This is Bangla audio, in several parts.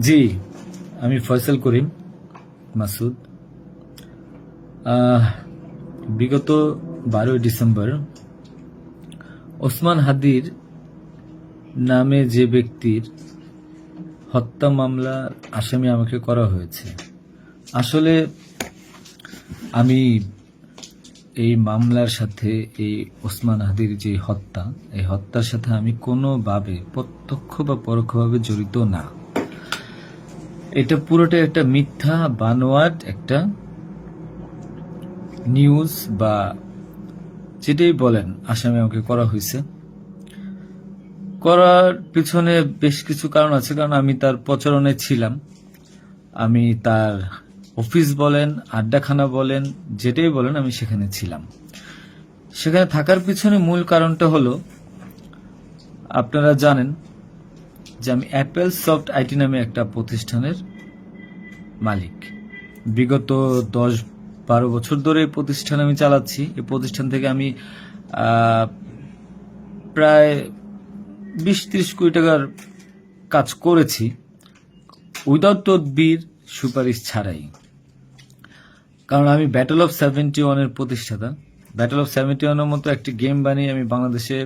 জি, আমি ফয়সাল করিম মাসুদ। বিগত 12 ডিসেম্বর ওসমান হাদির নামে যে ব্যক্তির হত্যা মামলার আসামি আমাকে করা হয়েছে। আসলে আমি এই মামলার সাথে, এই ওসমান হাদির যে হত্যা, এই হত্যার সাথে আমি কোনোভাবে প্রত্যক্ষ বা পরোক্ষভাবে জড়িত না। এটা পুরোটা একটা মিথ্যা বানোয়াট একটা নিউজ বা যেটাই বলেন আসামি আমাকে করা হয়েছে। করার পিছনে বেশ কিছু কারণ আছে, কারণ আমি তার প্রচারণে ছিলাম। আমি তার অফিস বলেন, আড্ডাখানা বলেন, যেটাই বলেন আমি সেখানে ছিলাম। সেখানে থাকার পিছনে মূল কারণটা হলো, আপনারা জানেন যে আমি অ্যাপেল সফট আইটি নামে একটা প্রতিষ্ঠানের মালিক। বিগত 10-12 বছর ধরে এই প্রতিষ্ঠান আমি চালাচ্ছি। এই প্রতিষ্ঠান থেকে আমি প্রায় 20-30 কোটি টাকার কাজ করেছি, উইদাউট তদবির, সুপারিশ ছাড়াই। কারণ আমি ব্যাটল অফ 71-এর প্রতিষ্ঠাতা। ব্যাটল অফ 71-এর মতো একটি গেম বানিয়ে আমি বাংলাদেশে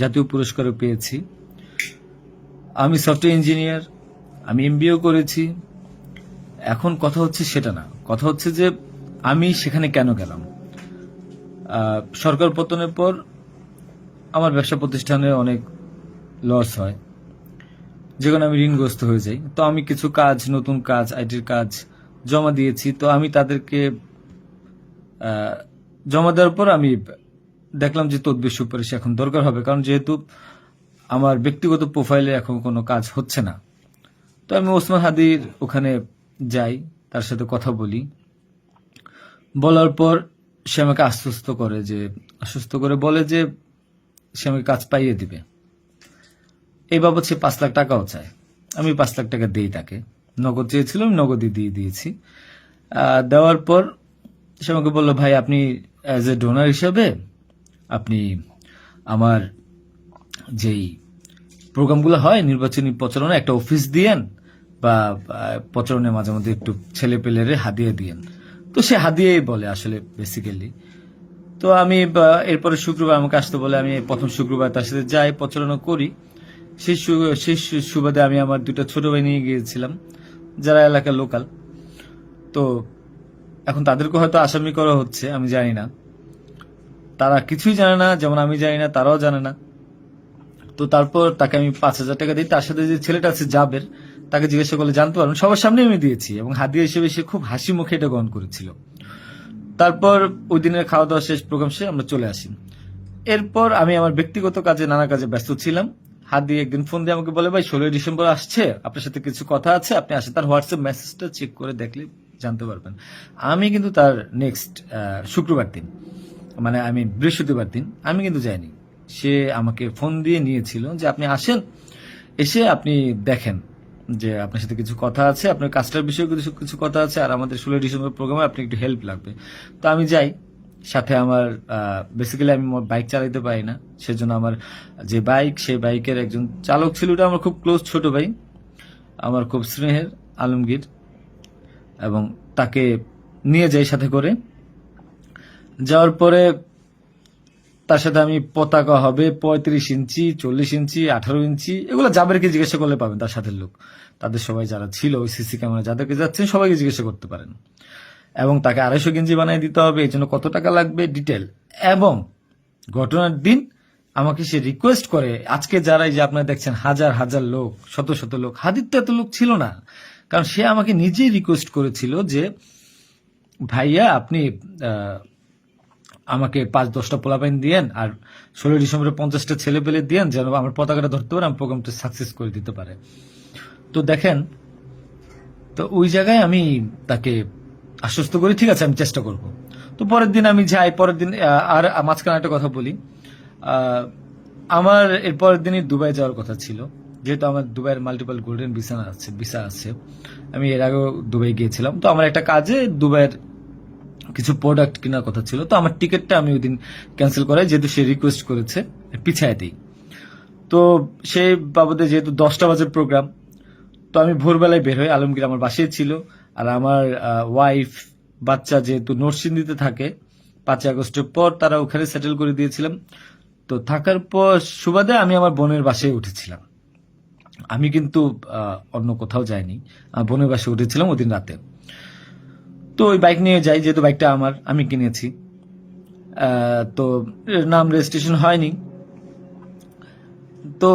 জাতীয় পুরস্কারও পেয়েছি। আমি সফটওয়্যার ইঞ্জিনিয়ার, আমি এমবিএও করেছি। এখন কথা হচ্ছে সেটা না, কথা হচ্ছে যে আমি সেখানে কেন গেলাম। সরকার পতনের পর আমার ব্যবসা প্রতিষ্ঠানে অনেক লস হয়, যেখানে আমি ঋণগ্রস্ত হয়ে যাই। তো আমি কিছু কাজ, নতুন কাজ, আইটির কাজ জমা দিয়েছি। তো আমি তাদেরকে জমা দেওয়ার পর আমি দেখলাম যে তদবির সুপারিশ এখন দরকার হবে, কারণ যেহেতু আমার ব্যক্তিগত প্রোফাইলে এখন কোনো কাজ হচ্ছে না। তো আমি ওসমান হাদির ওখানে যাই, তার সাথে কথা বলি। বলার পর সে আমাকে আশ্বস্ত করে বলে যে সে আমাকে কাজ পাইয়ে দিবে। এই বাবদ সে 5 লাখ টাকাও চায়। আমি 5 লাখ টাকা দিই তাকে। নগদ চেয়েছিলাম, নগদই দিয়ে দিয়েছি। দেওয়ার পর সে আমাকে বললো, ভাই আপনি অ্যাজ এ ডোনার হিসাবে আপনি আমার যেই প্রোগ্রামগুলো হয় নির্বাচনী প্রচারণা, একটা অফিস দিয়েন, বা প্রচারণে মাঝে মধ্যে একটু ছেলে পেলেরে হাদিয়ে দিয়েন। তো সে হাদিয়েই বলে আসলে বেসিক্যালি। তো আমি এরপরে শুক্রবার আমাকে আসতে বলে, আমি প্রথম শুক্রবার তার সাথে যাই, প্রচারণা করি। সেই সুবাদে আমি আমার 2টা ছোট ভাই নিয়ে গিয়েছিলাম, যারা এলাকার লোকাল। তো এখন তাদেরকে হয়তো আসামি করা হচ্ছে, আমি জানি না। তারা কিছুই জানে না, যেমন আমি জানি না, তারাও জানে না। তো তারপর তাকে আমি 5,000 টাকা দিই। তার সাথে যে ছেলেটা আছে জাবের, তাকে জিজ্ঞাসা করলে জানতে পারবেন, সবার সামনে আমি দিয়েছি, এবং হাদিয়া হিসেবে সে খুব হাসি মুখে এটা গ্রহণ করেছিল। তারপর ওই দিনের খাওয়া দাওয়া শেষ, প্রোগ্রাম শেষ, আমরা চলে আসি। এরপর আমি আমার ব্যক্তিগত কাজে, নানা কাজে ব্যস্ত ছিলাম। হাদি একদিন ফোন দিয়ে আমাকে বলে, ভাই 16 ডিসেম্বর আসছে, আপনার সাথে কিছু কথা আছে, আপনি আসেন। তার হোয়াটসঅ্যাপ মেসেজটা চেক করে দেখলে জানতে পারবেন। আমি কিন্তু তার নেক্সট শুক্রবার দিন, মানে আমি বৃহস্পতিবার দিন আমি কিন্তু যাইনি। সে আমাকে ফোন দিয়ে নিয়েছিল যে আপনি আসেন, এসে আপনি দেখেন যে আপনার সাথে কিছু কথা আছে, আপনার কাজটার বিষয়ে কিছু কথা আছে, আর আমাদের 16 ডিসেম্বর প্রোগ্রামে আপনি একটু হেল্প লাগবে। তো আমি যাই। সাথে আমার বেসিক্যালি আমি বাইক চালাইতে পারি না, সেজন্য আমার যে বাইক, সেই বাইকের একজন চালক ছিল, ওটা আমার খুব ক্লোজ ছোট ভাই, আমার খুব স্নেহের, আলমগীর। এবং তাকে নিয়ে যাই সাথে করে। যাওয়ার পরে তার সাথে আমি, পতাকা হবে 35 ইঞ্চি, 40 ইঞ্চি, 18 ইঞ্চি, এগুলো জাবেরকে জিজ্ঞাসা করলে পাবেন, তার সাথে লোক, তাদের সবাই যারা ছিল ওই সিসি ক্যামেরা যাদেরকে যাচ্ছেন সবাইকে জিজ্ঞাসা করতে পারেন। এবং তাকে 250 গেঞ্জি বানিয়ে দিতে হবে, এই জন্য কত টাকা লাগবে ডিটেল। এবং ঘটনার দিন আমাকে সে রিকোয়েস্ট করে, আজকে যারা এই যে আপনারা দেখছেন হাজার হাজার লোক, শত শত লোক, হাদির তো এত লোক ছিল না, কারণ সে আমাকে নিজেই রিকোয়েস্ট করেছিল যে ভাইয়া আপনি আমাকে 5-10টা পোলাপাইন দিয়েন, আর 16 ডিসেম্বরে 50টা ছেলে পেলে দিয়েন, যেন আমার পতাকাটা ধরতে পারে, আমার প্রোগ্রামটা সাকসেস করে দিতে পারে। তো দেখেন, তো ওই জায়গায় আমি তাকে আশ্বস্ত করি, ঠিক আছে আমি চেষ্টা করব। তো পরের দিন আমি যাই। পরের দিন আর মাঝখানে একটা কথা বলি, আমার এর পরের দিনই দুবাই যাওয়ার কথা ছিল, যেহেতু আমার দুবাইয়ের মাল্টিপল গোল্ডেন ভিসা আছে। আমি এর আগেও দুবাই গিয়েছিলাম। তো আমার একটা কাজে দুবাইয়ের কিছু প্রোডাক্ট কেনার কথা ছিল। তো আমার টিকিটটা আমি ওই দিন ক্যান্সেল করাই, যেহেতু সে রিকোয়েস্ট করেছে, পিছায় দিই। তো সেই বাবদে যেহেতু 10টা বাজে প্রোগ্রাম, তো আমি ভোরবেলায় বের হই, আলমগীর আমার বাসায় ছিল। আর আমার ওয়াইফ, বাচ্চা যেহেতু নরসিংদীতে থাকে, 5ই আগস্টের পর তারা ওখানে সেটেল করে দিয়েছিলাম। তো থাকার পর সুবাদে আমি আমার বোনের বাসায় উঠেছিলাম। আমি কিন্তু অন্য কোথাও যাইনি, বোনের বাসায় উঠেছিলাম ওদিন রাতে। তো ওই বাইক নিয়ে যাই, যেহেতু বাইকটা আমি কিনেছি। তো এর নাম রেজিস্ট্রেশন হয়নি। তো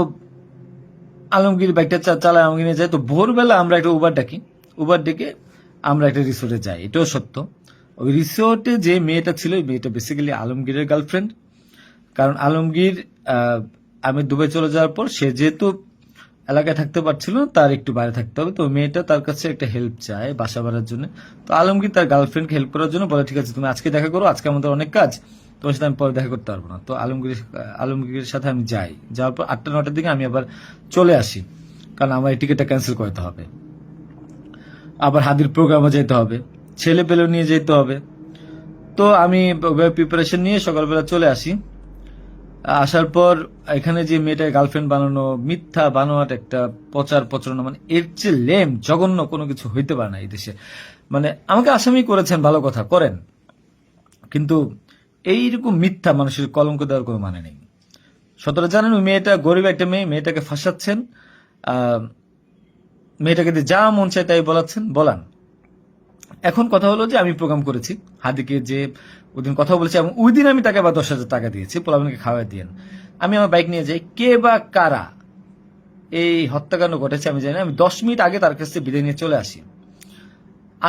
আলমগীর বাইকটা চালায়, আমাকে নিয়ে যায়। তো ভোরবেলা আমরা একটা উবার ডাকি, উবার ডেকে আমরা একটা রিসোর্টে যাই। এটাও সত্য। ওই রিসোর্টে যে মেয়েটা ছিল, ওই মেয়েটা বেসিক্যালি আলমগীরের গার্লফ্রেন্ড। কারণ আলমগীর আমি দুবাই চলে যাওয়ার পর সে যেহেতু এলাকায় থাকতে পারছিল না, তার একটু বাইরে থাকতে হবে। তো মেয়েটা তার কাছে একটা হেল্প চায় বাসা ভাড়ার জন্য। তো আলমগীর তার গার্লফ্রেন্ডকে হেল্প করার জন্য বলে, ঠিক আছে তুমি আজকে দেখা করো, আজকে আমাদের অনেক কাজ, তোমার সাথে আমি পরে দেখা করতে পারবো না। তো আলমগীরের সাথে আমি যাই। যাওয়ার পর 8টা-9টার দিকে আমি আবার চলে আসি, কারণ আমার এই টিকিটটা ক্যান্সেল করতে হবে। আবার হাদির প্রোগ্রামে যেতে হবে, ছেলে পেলে নিয়ে যেতে হবে। তো আমি প্রিপারেশন নিয়ে সকালবেলা চলে আসি। আসার পর এখানে যে মেয়েটার গার্লফ্রেন্ড বানানো, মিথ্যা বানোয়াট একটা প্রচারণা, মানে এর চেয়ে লেম জঘন্য কোনো কিছু হইতে পারে না এই দেশে। মানে আমাকে আসামি করেছেন, ভালো কথা করেন, কিন্তু এইরকম মিথ্যা মানুষের কলঙ্ক দেওয়ার কোনো মানে নেই। সতরা জানেন ওই মেয়েটা গরিব একটা মেয়ে, মেয়েটাকে ফাঁসাচ্ছেন, মেয়েটাকে দিয়ে যা মন চায় তাই বলান। এখন কথা হলো যে আমি প্রোগ্রাম করেছি, হাদিকে যে ওদিন কথা বলেছি, এবং ওই দিন আমি তাকে আবার 10,000 টাকা দিয়েছি, পোলাপানকে খাওয়াই দিয়েন। আমি আমার বাইক নিয়ে যাই, কে বা কারা এই হত্যাকাণ্ড ঘটেছে আমি জানি না। আমি 10 মিনিট আগে তার কাছে বিদায় নিয়ে চলে আসি।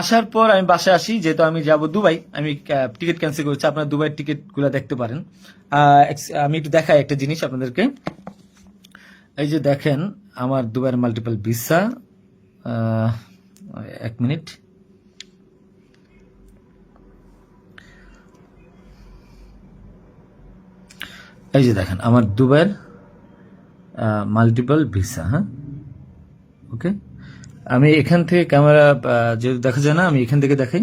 আসার পর আমি বাসায় আসি, যেহেতু আমি যাব দুবাই, আমি টিকিট ক্যান্সেল করেছি। আপনারা দুবাইয়ের টিকিট গুলা দেখতে পারেন। আমি একটু দেখাই একটা জিনিস আপনাদেরকে। এই যে দেখেন আমার দুবাইয়ের মাল্টিপল ভিসা। 1 মিনিট। এই যে দেখেন আমার দুবাইয়ের মাল্টিপল ভিসা। হ্যাঁ, ওকে। আমি এখান থেকে ক্যামেরা যেহেতু দেখা যায় না, আমি এখান থেকে দেখাই।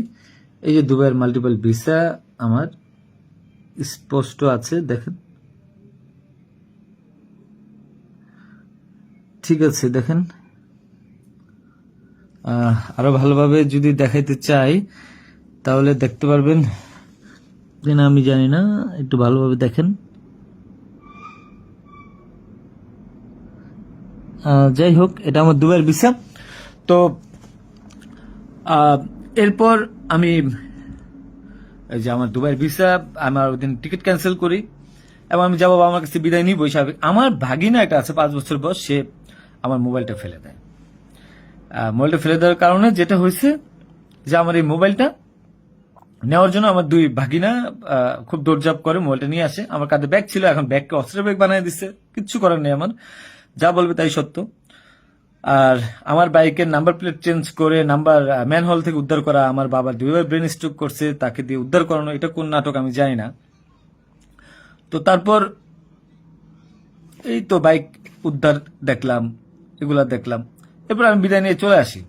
এই যে দুবাইয়ের মাল্টিপল ভিসা আমার স্পষ্ট আছে, দেখেন। ঠিক আছে, দেখেন। আরো ভালোভাবে যদি দেখাইতে চাই তাহলে দেখতে পারবেন কিনা আমি জানি না, একটু ভালোভাবে দেখেন। যাই হোক, এটা আমার দুবাইয়ের ভিসা। তো এরপর আমি এই যে আমার দুবাইয়ের ভিসা, আমার ওদিন টিকিট ক্যান্সেল করি এবং আমি যাবো আমার কাছে বিদায় নিবই স্বাভাবিক। আমার ভাগিনা একটা আছে 5 বছর বয়স, সে আমার মোবাইলটা ফেলে দেয়। মোবাইলটা ফেলে দেওয়ার কারণে যেটা হয়েছে যে আমার এই মোবাইলটা নেওয়ার জন্য আমার 2 ভাগিনা খুব দৌড়ঝাঁপ করে মোবাইলটা নিয়ে আসে। আমার কাঁধে ব্যাগ ছিল, এখন ব্যাগকে অস্ত্রের ব্যাগ বানিয়ে দিচ্ছে, কিচ্ছু করার নেই আমার, যা বলবে তাই সত্য। আর আমার বাইকের নাম্বার প্লেট চেঞ্জ করে নাম্বার ম্যানহোল থেকে উদ্ধার করা, আমার বাবা 2বার ব্রেন স্ট্রোক করছে, তাকে দিয়ে উদ্ধার করানো, এটা কোন নাটক আমি জানি না। তো তারপর এই তো বাইক উদ্ধার দেখলাম, এগুলা দেখলাম। এরপর আমি বিদায় নিয়ে চলে আসি।